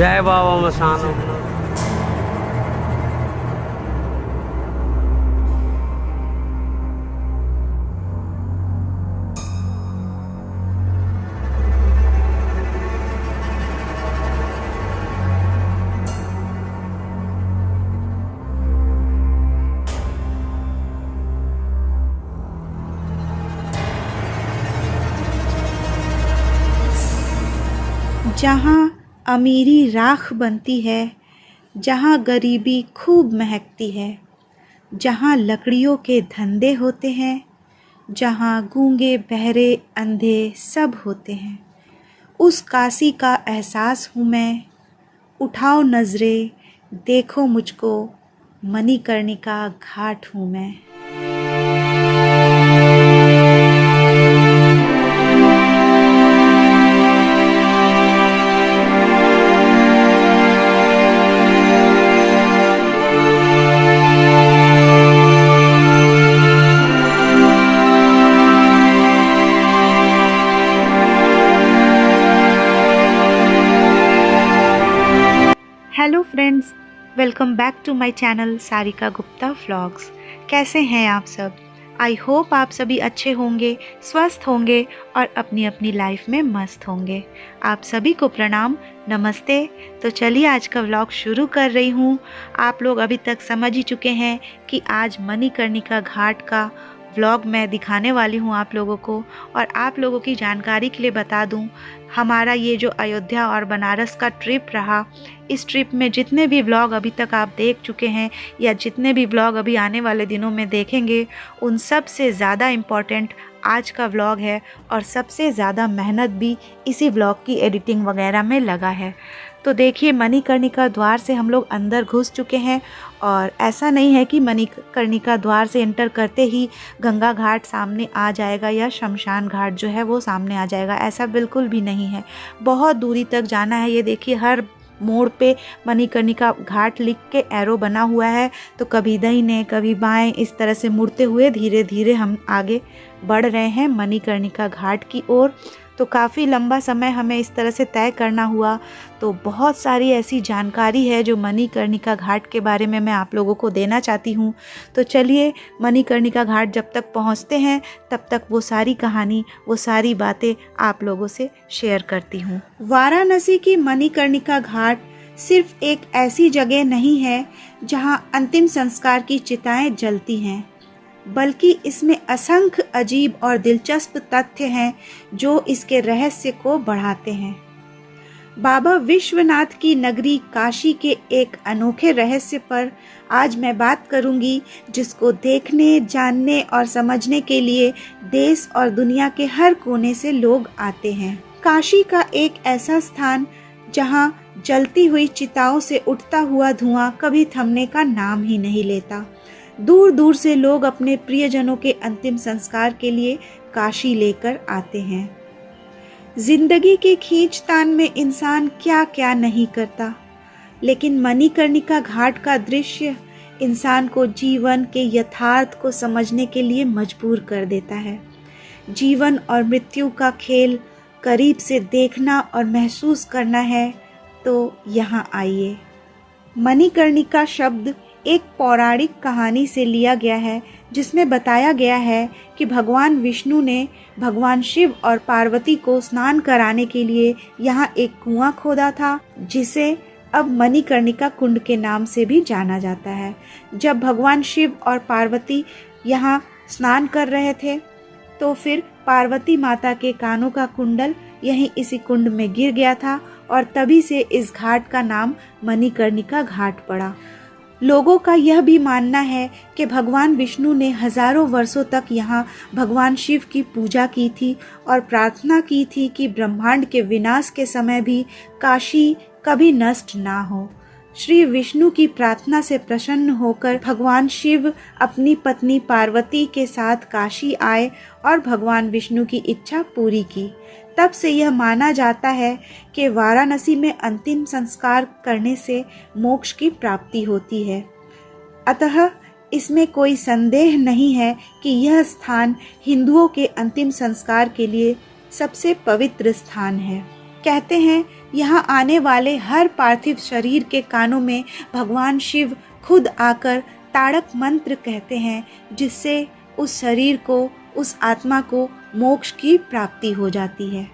जय बाबा मसानो। जहाँ अमीरी राख बनती है, जहाँ गरीबी खूब महकती है, जहाँ लकड़ियों के धंधे होते हैं, जहाँ गूंगे बहरे अंधे सब होते हैं, उस काशी का एहसास हूँ मैं। उठाओ नज़रें, देखो मुझको, मणिकर्णिका घाट हूँ मैं। Hello friends, welcome back to my channel Sarika Gupta vlogs. कैसे हैं आप सब? आई होप आप सभी अच्छे होंगे, स्वस्थ होंगे और अपनी अपनी लाइफ में मस्त होंगे। आप सभी को प्रणाम, नमस्ते। तो चलिए आज का व्लॉग शुरू कर रही हूँ। आप लोग अभी तक समझ ही चुके हैं कि आज मणिकर्णिका घाट का व्लॉग मैं दिखाने वाली हूँ आप लोगों को। और आप लोगों की जानकारी के लिए बता दूँ, हमारा ये जो अयोध्या और बनारस का ट्रिप रहा, इस ट्रिप में जितने भी व्लॉग अभी तक आप देख चुके हैं या जितने भी व्लॉग अभी आने वाले दिनों में देखेंगे, उन सब से ज़्यादा इम्पॉर्टेंट आज का व्लॉग है। और सबसे ज़्यादा मेहनत भी इसी व्लॉग की एडिटिंग वगैरह में लगा है। तो देखिए, मणिकर्णिका द्वार से हम लोग अंदर घुस चुके हैं। और ऐसा नहीं है कि मणिकर्णिका द्वार से एंटर करते ही गंगा घाट सामने आ जाएगा या शमशान घाट जो है वो सामने आ जाएगा, ऐसा बिल्कुल भी नहीं है। बहुत दूरी तक जाना है। ये देखिए, हर मोड़ पे मणिकर्णिका घाट लिख के एरो बना हुआ है। तो कभी दाहिने कभी बाएं, इस तरह से मुड़ते हुए धीरे धीरे हम आगे बढ़ रहे हैं मणिकर्णिका घाट की ओर। तो काफ़ी लंबा समय हमें इस तरह से तय करना हुआ। तो बहुत सारी ऐसी जानकारी है जो मणिकर्णिका घाट के बारे में मैं आप लोगों को देना चाहती हूँ। तो चलिए, मणिकर्णिका घाट जब तक पहुँचते हैं तब तक वो सारी कहानी, वो सारी बातें आप लोगों से शेयर करती हूँ। वाराणसी की मणिकर्णिका घाट सिर्फ एक ऐसी जगह नहीं है जहाँ अंतिम संस्कार की चिताएं जलती हैं, बल्कि इसमें असंख्य अजीब और दिलचस्प तथ्य हैं जो इसके रहस्य को बढ़ाते हैं। बाबा विश्वनाथ की नगरी काशी के एक अनोखे रहस्य पर आज मैं बात करूंगी, जिसको देखने, जानने और समझने के लिए देश और दुनिया के हर कोने से लोग आते हैं। काशी का एक ऐसा स्थान जहां जलती हुई चिताओं से उठता हुआ धुआं कभी थमने का नाम ही नहीं लेता। दूर दूर से लोग अपने प्रियजनों के अंतिम संस्कार के लिए काशी लेकर आते हैं। जिंदगी के खींचतान में इंसान क्या क्या नहीं करता, लेकिन मणिकर्णिका घाट का दृश्य इंसान को जीवन के यथार्थ को समझने के लिए मजबूर कर देता है। जीवन और मृत्यु का खेल करीब से देखना और महसूस करना है तो यहाँ आइए। मणिकर्णिका शब्द एक पौराणिक कहानी से लिया गया है, जिसमें बताया गया है कि भगवान विष्णु ने भगवान शिव और पार्वती को स्नान कराने के लिए यहाँ एक कुआं खोदा था, जिसे अब मणिकर्णिका कुंड के नाम से भी जाना जाता है। जब भगवान शिव और पार्वती यहाँ स्नान कर रहे थे तो फिर पार्वती माता के कानों का कुंडल यहीं इसी कुंड में गिर गया था और तभी से इस घाट का नाम मणिकर्णिका घाट पड़ा। लोगों का यह भी मानना है कि भगवान विष्णु ने हजारों वर्षों तक यहाँ भगवान शिव की पूजा की थी और प्रार्थना की थी कि ब्रह्मांड के विनाश के समय भी काशी कभी नष्ट ना हो। श्री विष्णु की प्रार्थना से प्रसन्न होकर भगवान शिव अपनी पत्नी पार्वती के साथ काशी आए और भगवान विष्णु की इच्छा पूरी की। तब से यह माना जाता है कि वाराणसी में अंतिम संस्कार करने से मोक्ष की प्राप्ति होती है। अतः इसमें कोई संदेह नहीं है कि यह स्थान हिंदुओं के अंतिम संस्कार के लिए सबसे पवित्र स्थान है। कहते हैं यहाँ आने वाले हर पार्थिव शरीर के कानों में भगवान शिव खुद आकर ताड़क मंत्र कहते हैं, जिससे उस शरीर को, उस आत्मा को मोक्ष की प्राप्ति हो जाती है।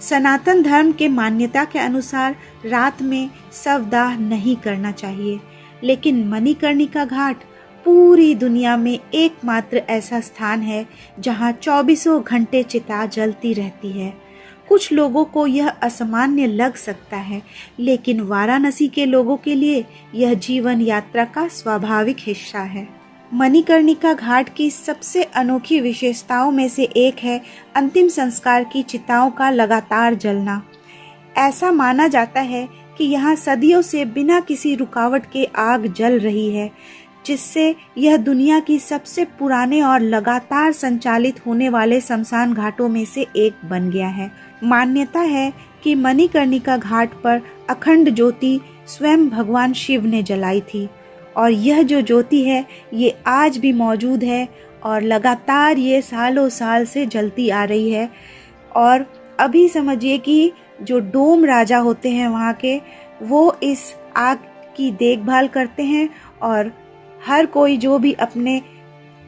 सनातन धर्म के मान्यता के अनुसार रात में शवदाह नहीं करना चाहिए, लेकिन मणिकर्णिका घाट पूरी दुनिया में एकमात्र ऐसा स्थान है जहां 24 घंटे चिता जलती रहती है। कुछ लोगों को यह असामान्य लग सकता है, लेकिन वाराणसी के लोगों के लिए यह जीवन यात्रा का स्वाभाविक हिस्सा है। मणिकर्णिका घाट की सबसे अनोखी विशेषताओं में से एक है अंतिम संस्कार की चिताओं का लगातार जलना। ऐसा माना जाता है कि यहाँ सदियों से बिना किसी रुकावट के आग जल रही है, जिससे यह दुनिया की सबसे पुराने और लगातार संचालित होने वाले शमशान घाटों में से एक बन गया है। मान्यता है कि मणिकर्णिका घाट पर अखंड ज्योति स्वयं भगवान शिव ने जलाई थी, और यह जो ज्योति है ये आज भी मौजूद है और लगातार ये सालों साल से जलती आ रही है। और अभी समझिए कि जो डोम राजा होते हैं वहाँ के, वो इस आग की देखभाल करते हैं, और हर कोई जो भी अपने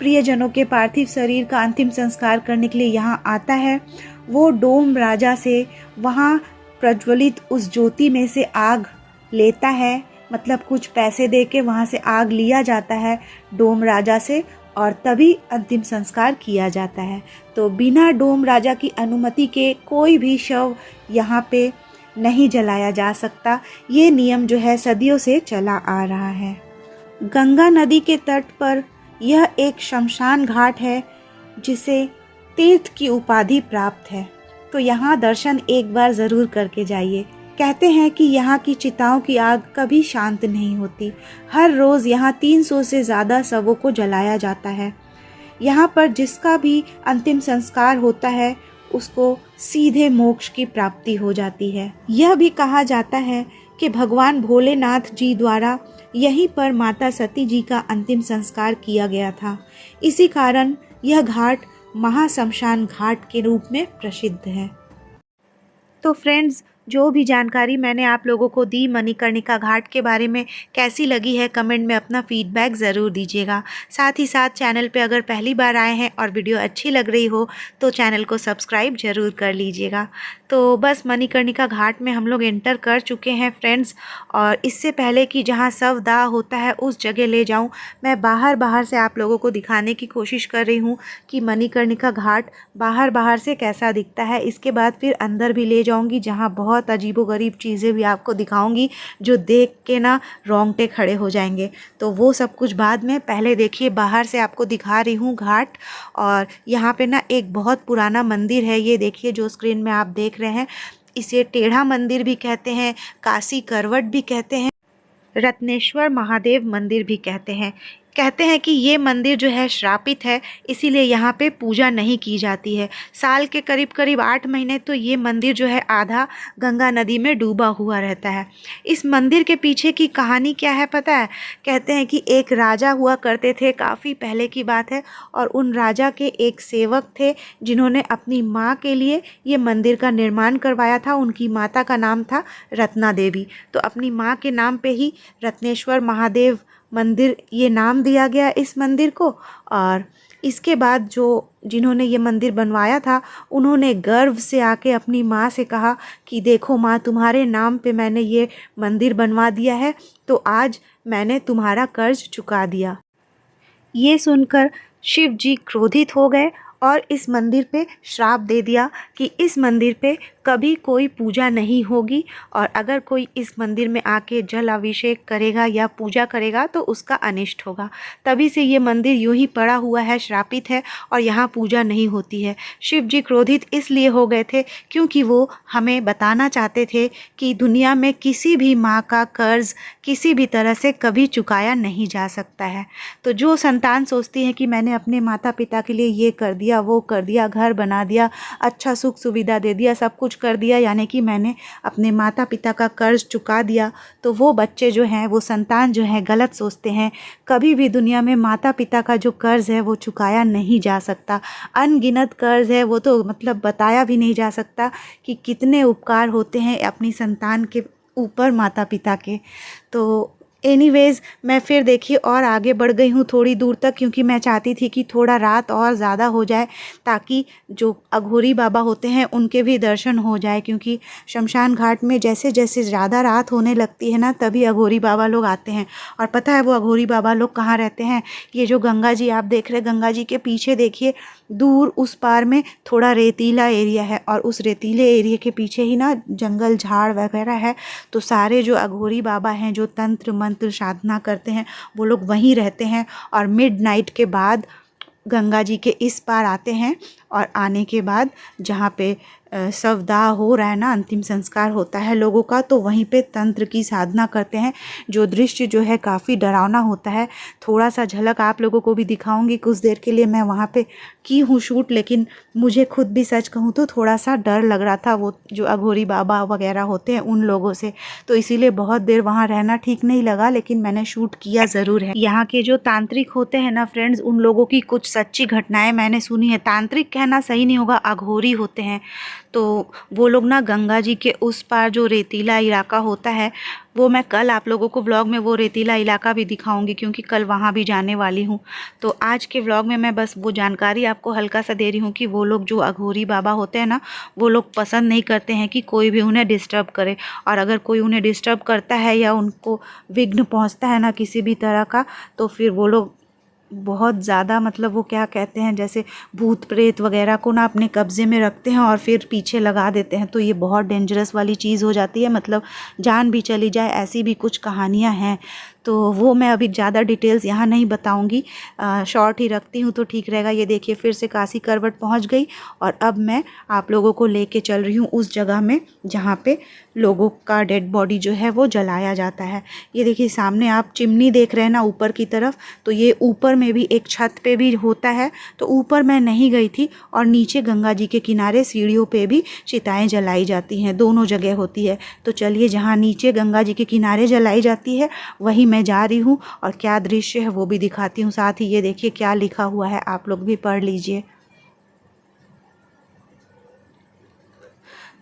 प्रियजनों के पार्थिव शरीर का अंतिम संस्कार करने के लिए यहाँ आता है, वो डोम राजा से वहाँ प्रज्वलित उस ज्योति में से आग लेता है। मतलब कुछ पैसे दे के वहाँ से आग लिया जाता है डोम राजा से, और तभी अंतिम संस्कार किया जाता है। तो बिना डोम राजा की अनुमति के कोई भी शव यहाँ पे नहीं जलाया जा सकता। ये नियम जो है सदियों से चला आ रहा है। गंगा नदी के तट पर यह एक शमशान घाट है जिसे तीर्थ की उपाधि प्राप्त है, तो यहाँ दर्शन एक बार ज़रूर करके जाइए। कहते हैं कि यहाँ की चिताओं की आग कभी शांत नहीं होती। हर रोज़ यहाँ 300 से ज़्यादा शवों को जलाया जाता है। यहाँ पर जिसका भी अंतिम संस्कार होता है उसको सीधे मोक्ष की प्राप्ति हो जाती है। यह भी कहा जाता है कि भगवान भोलेनाथ जी द्वारा यहीं पर माता सती जी का अंतिम संस्कार किया गया था। इसी कारण यह घाट महाशमशान घाट के रूप में प्रसिद्ध है। तो फ्रेंड्स, जो भी जानकारी मैंने आप लोगों को दी मणिकर्णिका घाट के बारे में, कैसी लगी है कमेंट में अपना फीडबैक ज़रूर दीजिएगा। साथ ही साथ चैनल पे अगर पहली बार आए हैं और वीडियो अच्छी लग रही हो तो चैनल को सब्सक्राइब ज़रूर कर लीजिएगा। तो बस मणिकर्णिका घाट में हम लोग एंटर कर चुके हैं फ्रेंड्स, और इससे पहले कि जहाँ शवदाह होता है उस जगह ले जाऊँ, मैं बाहर से आप लोगों को दिखाने की कोशिश कर रही हूँ कि मणिकर्णिका घाट बाहर से कैसा दिखता है। इसके बाद फिर अंदर भी ले जाऊँगी जहाँ बहुत अजीबोगरीब चीज़ें भी आपको दिखाऊंगी जो देख के ना रोंगटे खड़े हो जाएंगे। तो वो सब कुछ बाद में, पहले देखिए बाहर से आपको दिखा रही हूँ घाट। और यहाँ पे ना एक बहुत पुराना मंदिर है, ये देखिए जो स्क्रीन में आप देख रहे हैं। इसे टेढ़ा मंदिर भी कहते हैं, काशी करवट भी कहते हैं, रत्नेश्वर महादेव मंदिर भी कहते हैं। कहते हैं कि ये मंदिर जो है श्रापित है, इसीलिए यहाँ पे पूजा नहीं की जाती है। साल के करीब 8 महीने तो ये मंदिर जो है आधा गंगा नदी में डूबा हुआ रहता है। इस मंदिर के पीछे की कहानी क्या है पता है? कहते हैं कि एक राजा हुआ करते थे, काफ़ी पहले की बात है, और उन राजा के एक सेवक थे जिन्होंने अपनी माँ के लिए ये मंदिर का निर्माण करवाया था। उनकी माता का नाम था रत्ना देवी, तो अपनी माँ के नाम पे ही रत्नेश्वर महादेव मंदिर ये नाम दिया गया इस मंदिर को। और इसके बाद जिन्होंने ये मंदिर बनवाया था, उन्होंने गर्व से आके अपनी माँ से कहा कि देखो माँ, तुम्हारे नाम पे मैंने ये मंदिर बनवा दिया है, तो आज मैंने तुम्हारा कर्ज चुका दिया। ये सुनकर शिव जी क्रोधित हो गए और इस मंदिर पे श्राप दे दिया कि इस मंदिर पे कभी कोई पूजा नहीं होगी, और अगर कोई इस मंदिर में आके जल अभिषेक करेगा या पूजा करेगा तो उसका अनिष्ट होगा। तभी से ये मंदिर यूं ही पड़ा हुआ है, श्रापित है, और यहाँ पूजा नहीं होती है। शिव जी क्रोधित इसलिए हो गए थे क्योंकि वो हमें बताना चाहते थे कि दुनिया में किसी भी माँ का कर्ज किसी भी तरह से कभी चुकाया नहीं जा सकता है। तो जो संतान सोचती है कि मैंने अपने माता पिता के लिए ये कर दिया, दिया, वो कर दिया, घर बना दिया, अच्छा सुख सुविधा दे दिया, सब कुछ कर दिया, यानी कि मैंने अपने माता पिता का कर्ज चुका दिया। तो वो बच्चे जो हैं, वो संतान जो हैं, गलत सोचते हैं। कभी भी दुनिया में माता पिता का जो कर्ज है वो चुकाया नहीं जा सकता। अनगिनत कर्ज है, वो तो मतलब बताया भी नहीं जा सकता कि कितने उपकार होते हैं अपनी संतान के ऊपर माता पिता के। तो एनीवेज़ मैं फिर देखिए और आगे बढ़ गई हूँ थोड़ी दूर तक, क्योंकि मैं चाहती थी कि थोड़ा रात और ज़्यादा हो जाए ताकि जो अघोरी बाबा होते हैं उनके भी दर्शन हो जाए, क्योंकि शमशान घाट में जैसे जैसे ज़्यादा रात होने लगती है ना, तभी अघोरी बाबा लोग आते हैं। और पता है वो अघोरी बाबा लोग कहाँ रहते हैं? ये जो गंगा जी आप देख रहे हैं, गंगा जी के पीछे देखिए दूर उस पार में थोड़ा रेतीला एरिया है, और उस रेतीले एरिया के पीछे ही ना जंगल झाड़ वगैरह है। तो सारे जो अघोरी बाबा हैं, जो तंत्र मंत्र साधना करते हैं, वो लोग वहीं रहते हैं। और मिडनाइट के बाद गंगा जी के इस पार आते हैं, और आने के बाद जहाँ पे शवदाह हो रहा है ना, अंतिम संस्कार होता है लोगों का, तो वहीं पे तंत्र की साधना करते हैं। जो दृश्य जो है काफ़ी डरावना होता है। थोड़ा सा झलक आप लोगों को भी दिखाऊंगी। कुछ देर के लिए मैं वहाँ पे की हूँ शूट, लेकिन मुझे खुद भी सच कहूँ तो थोड़ा सा डर लग रहा था, वो जो अघोरी बाबा वगैरह होते हैं उन लोगों से। तो इसीलिए बहुत देर वहाँ रहना ठीक नहीं लगा, लेकिन मैंने शूट किया ज़रूर है। यहाँ के जो तांत्रिक होते हैं ना फ्रेंड्स, उन लोगों की कुछ सच्ची घटनाएं मैंने सुनी है। तांत्रिक कहना सही नहीं होगा, अघोरी होते हैं। तो वो लोग ना गंगा जी के उस पार जो रेतीला इलाका होता है, वो मैं कल आप लोगों को व्लॉग में वो रेतीला इलाका भी दिखाऊंगी, क्योंकि कल वहाँ भी जाने वाली हूँ। तो आज के व्लॉग में मैं बस वो जानकारी आपको हल्का सा दे रही हूँ कि वो लोग जो अघोरी बाबा होते हैं ना, वो लोग पसंद नहीं करते हैं कि कोई भी उन्हें डिस्टर्ब करे। और अगर कोई उन्हें डिस्टर्ब करता है या उनको विघ्न पहुँचता है ना किसी भी तरह का, तो फिर वो लोग बहुत ज़्यादा मतलब वो क्या कहते हैं, जैसे भूत प्रेत वगैरह को ना अपने कब्ज़े में रखते हैं और फिर पीछे लगा देते हैं। तो ये बहुत डेंजरस वाली चीज़ हो जाती है, मतलब जान भी चली जाए, ऐसी भी कुछ कहानियाँ हैं। तो वो मैं अभी ज़्यादा डिटेल्स यहाँ नहीं बताऊँगी, शॉर्ट ही रखती हूँ तो ठीक रहेगा। ये देखिए फिर से काशी करवट पहुँच गई, और अब मैं आप लोगों को लेके चल रही हूँ उस जगह में जहाँ पे लोगों का डेड बॉडी जो है वो जलाया जाता है। ये देखिए सामने आप चिमनी देख रहे हैं ना ऊपर की तरफ, तो ये ऊपर में भी एक छत पे भी होता है। तो ऊपर मैं नहीं गई थी, और नीचे गंगा जी के किनारे सीढ़ियों पे भी चिताएं जलाई जाती हैं, दोनों जगह होती है। तो चलिए जहाँ नीचे गंगा जी के किनारे जलाई जाती है वहीं मैं जा रही हूँ, और क्या दृश्य है वो भी दिखाती हूँ। साथ ही ये देखिए क्या लिखा हुआ है, आप लोग भी पढ़ लीजिए।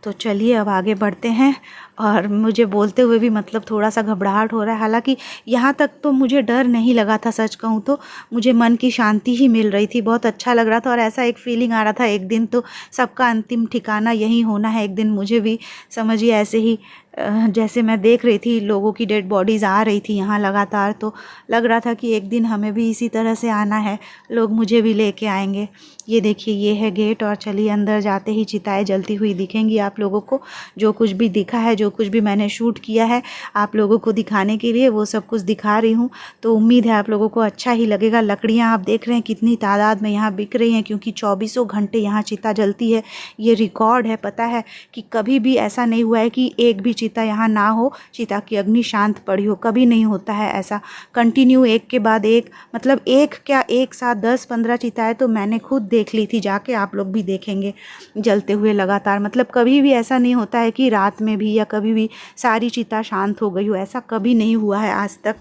तो चलिए अब आगे बढ़ते हैं। और मुझे बोलते हुए भी मतलब थोड़ा सा घबराहट हो रहा है। हालांकि यहाँ तक तो मुझे डर नहीं लगा था, सच कहूँ तो मुझे मन की शांति ही मिल रही थी, बहुत अच्छा लग रहा था। और ऐसा एक फीलिंग आ रहा था एक दिन तो सबका अंतिम ठिकाना यही होना है। एक दिन मुझे भी समझिए ऐसे ही जैसे मैं देख रही थी लोगों की डेड बॉडीज़ आ रही थी यहाँ लगातार, तो लग रहा था कि एक दिन हमें भी इसी तरह से आना है, लोग मुझे भी लेके आएंगे। ये देखिए ये है गेट, और चलिए अंदर जाते ही चिताएं जलती हुई दिखेंगी आप लोगों को। जो कुछ भी दिखा है, जो कुछ भी मैंने शूट किया है आप लोगों को दिखाने के लिए, वो सब कुछ दिखा रही हूँ। तो उम्मीद है आप लोगों को अच्छा ही लगेगा। लकड़ियाँ आप देख रहे हैं कितनी तादाद में यहाँ बिक रही हैं, क्योंकि 24 घंटे यहाँ चिता जलती है। ये रिकॉर्ड है, पता है कि कभी भी ऐसा नहीं हुआ है कि एक भी चिता यहाँ ना हो, चिता की अग्नि शांत पड़ी हो, कभी नहीं होता है ऐसा। कंटिन्यू एक के बाद एक, मतलब एक क्या एक साथ 10-15 चिताएं तो मैंने खुद देख ली थी, जाके आप लोग भी देखेंगे जलते हुए लगातार। मतलब कभी भी ऐसा नहीं होता है कि रात में भी या कभी भी सारी चिता शांत हो गई हो, ऐसा कभी नहीं हुआ है आज तक।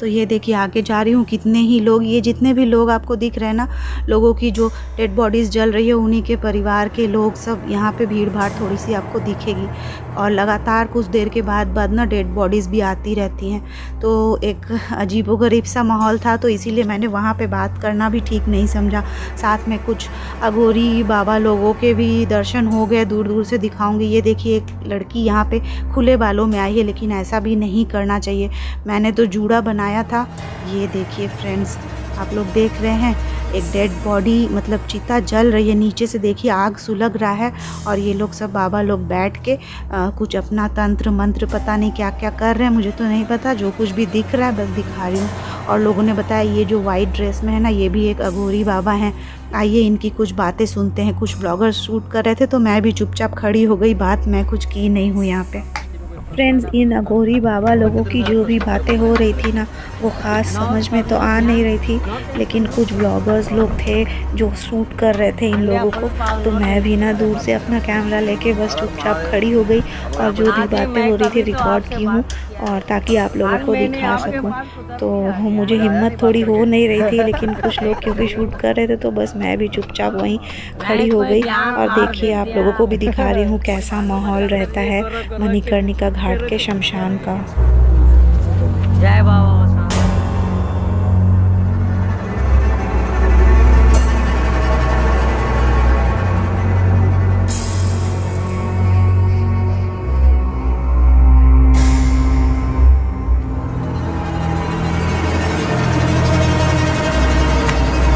तो ये देखिए आगे जा रही हूँ, कितने ही लोग, ये जितने भी लोग आपको दिख रहे हैं ना, लोगों की जो डेड बॉडीज़ जल रही है उन्हीं के परिवार के लोग सब यहाँ पे भीड़ भाड़ थोड़ी सी आपको दिखेगी। और लगातार कुछ देर के बाद ना डेड बॉडीज़ भी आती रहती हैं। तो एक अजीबोगरीब सा माहौल था, तो इसीलिए मैंने वहाँ पे बात करना भी ठीक नहीं समझा। साथ में कुछ अघोरी बाबा लोगों के भी दर्शन हो गए, दूर दूर से दिखाऊंगी। ये देखिए एक लड़की यहाँ पे खुले बालों में आई है, लेकिन ऐसा भी नहीं करना चाहिए। मैंने तो जूड़ा बनाया था। ये देखिए फ्रेंड्स आप लोग देख रहे हैं एक डेड बॉडी, मतलब चिता जल रही है, नीचे से देखिए आग सुलग रहा है। और ये लोग सब बाबा लोग बैठ के कुछ अपना तंत्र मंत्र पता नहीं क्या क्या कर रहे हैं, मुझे तो नहीं पता। जो कुछ भी दिख रहा है बस दिखा रही हूँ। और लोगों ने बताया ये जो वाइट ड्रेस में है ना, ये भी एक अघोरी बाबा हैं। आइए इनकी कुछ बातें सुनते हैं। कुछ ब्लॉगर्स शूट कर रहे थे तो मैं भी चुपचाप खड़ी हो गई, बात मैं कुछ की नहीं हूँ यहाँ पे। फ्रेंड्स, इन अघोरी बाबा लोगों की जो भी बातें हो रही थी ना, वो ख़ास समझ में तो आ नहीं रही थी, लेकिन कुछ ब्लॉगर्स लोग थे जो शूट कर रहे थे इन लोगों को। तो मैं भी ना दूर से अपना कैमरा लेके बस चुपचाप खड़ी हो गई और जो भी बातें हो रही थी रिकॉर्ड की हूँ, और ताकि आप लोगों को दिखा सकूँ। तो मुझे हिम्मत थोड़ी हो नहीं रही थी, लेकिन कुछ लोग क्योंकि शूट कर रहे थे तो बस मैं भी चुपचाप वहीं खड़ी हो गई। और देखिए आप लोगों को भी दिखा रही हूँ कैसा माहौल रहता है मणिकर्णिका घाट के शमशान का। जय बाबा बसवेश्वर।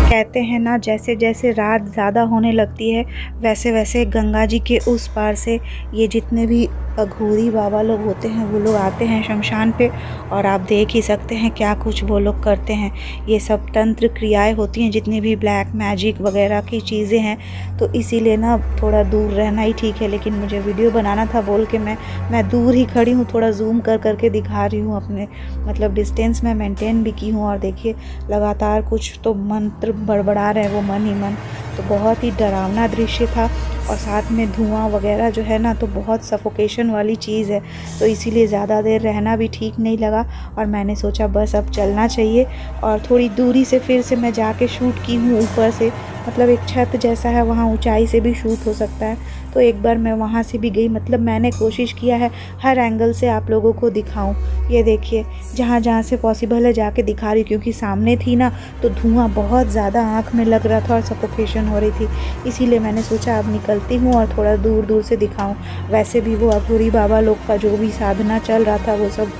कहते हैं ना, जैसे जैसे रात ज़्यादा होने लगती है वैसे वैसे गंगा जी के उस पार से ये जितने भी अघोरी बाबा लोग होते हैं वो लोग आते हैं शमशान पे। और आप देख ही सकते हैं क्या कुछ वो लोग करते हैं। ये सब तंत्र क्रियाएं होती हैं, जितनी भी ब्लैक मैजिक वगैरह की चीज़ें हैं। तो इसीलिए ना थोड़ा दूर रहना ही ठीक है, लेकिन मुझे वीडियो बनाना था बोल के मैं दूर ही खड़ी हूँ, थोड़ा जूम कर करके दिखा रही हूँ। अपने मतलब डिस्टेंस में मेंटेन भी की हूँ। और देखिए लगातार कुछ तो मंत्र बड़बड़ा रहे वो मन ही मन। तो बहुत ही डरावना दृश्य था, और साथ में धुआं वगैरह जो है ना, तो बहुत सफोकेशन वाली चीज़ है। तो इसीलिए ज़्यादा देर रहना भी ठीक नहीं लगा, और मैंने सोचा बस अब चलना चाहिए। और थोड़ी दूरी से फिर से मैं जाके शूट की हूँ ऊपर से, मतलब एक छत जैसा है वहाँ ऊंचाई से भी शूट हो सकता है। तो एक बार मैं वहाँ से भी गई, मतलब मैंने कोशिश किया है हर एंगल से आप लोगों को दिखाऊं। ये देखिए जहाँ जहाँ से पॉसिबल है जाके दिखा रही, क्योंकि सामने थी ना तो धुआं बहुत ज़्यादा आँख में लग रहा था और सफोकेशन हो रही थी। इसीलिए मैंने सोचा अब निकलती हूँ और थोड़ा दूर दूर से दिखाऊं। वैसे भी वो अघोरी बाबा लोग का जो भी साधना चल रहा था वो सब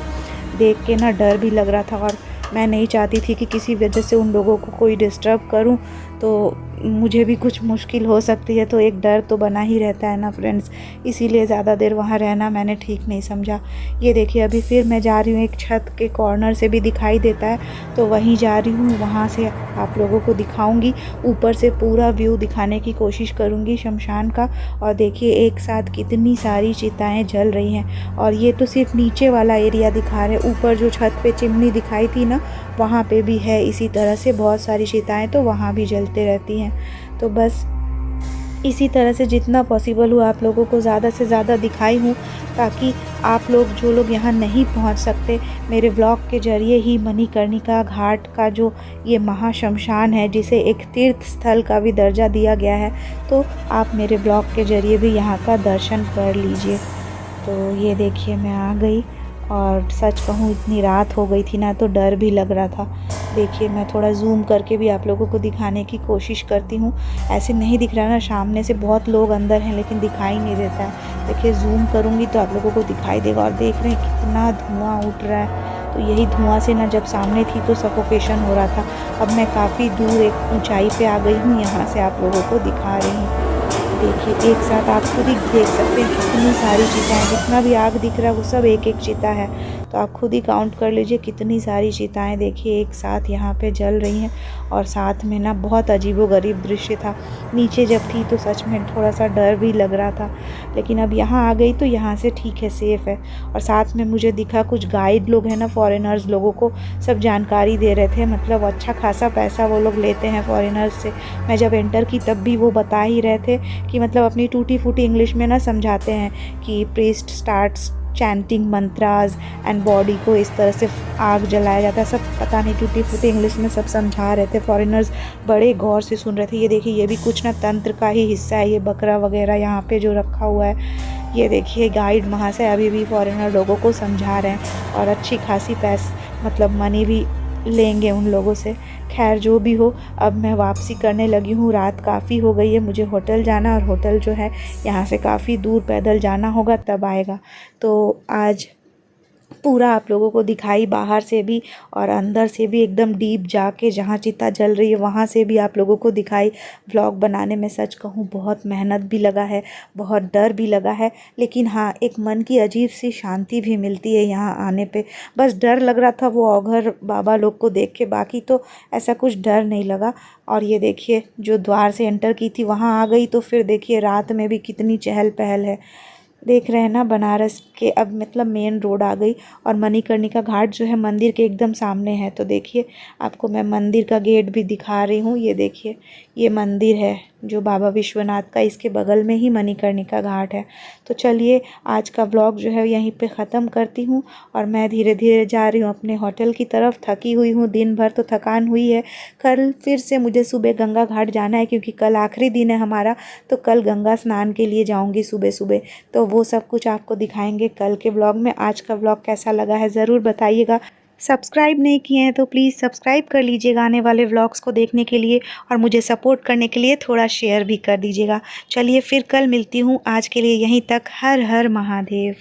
देख के ना डर भी लग रहा था, और मैं नहीं चाहती थी कि किसी वजह से उन लोगों को कोई डिस्टर्ब करूं तो मुझे भी कुछ मुश्किल हो सकती है। तो एक डर तो बना ही रहता है ना फ्रेंड्स, इसीलिए ज़्यादा देर वहाँ रहना मैंने ठीक नहीं समझा। ये देखिए अभी फिर मैं जा रही हूँ, एक छत के कॉर्नर से भी दिखाई देता है तो वहीं जा रही हूँ, वहाँ से आप लोगों को दिखाऊंगी। ऊपर से पूरा व्यू दिखाने की कोशिश करूँगी शमशान का। और देखिए एक साथ कितनी सारी चिताएँ जल रही हैं, और ये तो सिर्फ नीचे वाला एरिया दिखा रहे, ऊपर जो छत पे चिमनी दिखाई थी ना वहाँ पे भी है इसी तरह से बहुत सारी चिताएँ, तो वहाँ भी जलते रहती हैं। तो बस इसी तरह से जितना पॉसिबल हुआ आप लोगों को ज़्यादा से ज़्यादा दिखाई हूँ, ताकि आप लोग जो लोग यहाँ नहीं पहुँच सकते मेरे ब्लॉग के ज़रिए ही मणिकर्णिका घाट का जो ये महाशमशान है, जिसे एक तीर्थ स्थल का भी दर्जा दिया गया है, तो आप मेरे ब्लॉग के ज़रिए भी यहाँ का दर्शन कर लीजिए। तो ये देखिए मैं आ गई, और सच कहूँ इतनी रात हो गई थी ना तो डर भी लग रहा था। देखिए मैं थोड़ा जूम करके भी आप लोगों को दिखाने की कोशिश करती हूँ। ऐसे नहीं दिख रहा ना, सामने से बहुत लोग अंदर हैं लेकिन दिखाई नहीं देता है। देखिए जूम करूँगी तो आप लोगों को दिखाई देगा। और देख रहे हैं कितना धुआं उठ रहा है। तो यही धुआं से ना जब सामने थी तो सफोकेशन हो रहा था। अब मैं काफ़ी दूर एक ऊंचाई पे आ गई हूँ, यहाँ से आप लोगों को दिखा रही हूँ। देखिए एक साथ आप खुद ही देख सकते हैं कितनी सारी चिताएँ, जितना भी आग दिख रहा है वो सब एक एक चिता है। तो आप खुद ही काउंट कर लीजिए कितनी सारी चिताएँ देखिए एक साथ यहाँ पे जल रही हैं। और साथ में ना बहुत अजीबोगरीब दृश्य था। नीचे जब थी तो सच में थोड़ा सा डर भी लग रहा था, लेकिन अब यहाँ आ गई तो यहाँ से ठीक है, सेफ़ है। और साथ में मुझे दिखा कुछ गाइड लोग हैं ना, फॉरेनर्स लोगों को सब जानकारी दे रहे थे। मतलब अच्छा खासा पैसा वो लोग लेते हैं फॉरेनर्स से। मैं जब एंटर की तब भी वो बता ही रहे थे कि मतलब अपनी टूटी फूटी इंग्लिश में ना समझाते हैं कि priest starts chanting mantras and body को इस तरह से आग जलाया जाता है। सब पता नहीं टूटी फूटी इंग्लिश में सब समझा रहे थे। फॉरेनर्स बड़े गौर से सुन रहे थे। ये देखिए ये भी कुछ ना तंत्र का ही हिस्सा है, ये बकरा वगैरह यहाँ पे जो रखा हुआ है। ये देखिए गाइड महाशय अभी भी फॉरेनर लोगों को समझा रहे हैं, और अच्छी खासी मतलब मनी भी लेंगे उन लोगों से। खैर जो भी हो, अब मैं वापसी करने लगी हूँ। रात काफ़ी हो गई है, मुझे होटल जाना, और होटल जो है यहाँ से काफ़ी दूर पैदल जाना होगा तब आएगा। तो आज पूरा आप लोगों को दिखाई बाहर से भी और अंदर से भी, एकदम डीप जाके जहाँ चिता जल रही है वहाँ से भी आप लोगों को दिखाई। व्लॉग बनाने में सच कहूँ बहुत मेहनत भी लगा है, बहुत डर भी लगा है, लेकिन हाँ एक मन की अजीब सी शांति भी मिलती है यहाँ आने पे। बस डर लग रहा था वो अघोर बाबा लोग को देख के, बाकी तो ऐसा कुछ डर नहीं लगा। और ये देखिए जो द्वार से एंटर की थी वहाँ आ गई, तो फिर देखिए रात में भी कितनी चहल पहल है। देख रहे हैं ना, बनारस के अब मतलब मेन रोड आ गई और मणिकर्णिका घाट जो है मंदिर के एकदम सामने है। तो देखिए आपको मैं मंदिर का गेट भी दिखा रही हूँ। ये देखिए ये मंदिर है जो बाबा विश्वनाथ का, इसके बगल में ही मणिकर्णिका घाट है। तो चलिए आज का व्लॉग जो है यहीं पे ख़त्म करती हूँ और मैं धीरे धीरे जा रही हूँ अपने होटल की तरफ। थकी हुई हूँ, दिन भर तो थकान हुई है। कल फिर से मुझे सुबह गंगा घाट जाना है क्योंकि कल आखिरी दिन है हमारा। तो कल गंगा स्नान के लिए जाऊँगी सुबह सुबह। तो वो सब कुछ आपको दिखाएंगे कल के व्लॉग में। आज का व्लॉग कैसा लगा है ज़रूर बताइएगा। सब्सक्राइब नहीं किए हैं तो प्लीज़ सब्सक्राइब कर लीजिएगा आने वाले व्लॉग्स को देखने के लिए, और मुझे सपोर्ट करने के लिए थोड़ा शेयर भी कर दीजिएगा। चलिए फिर कल मिलती हूँ, आज के लिए यहीं तक। हर हर महादेव।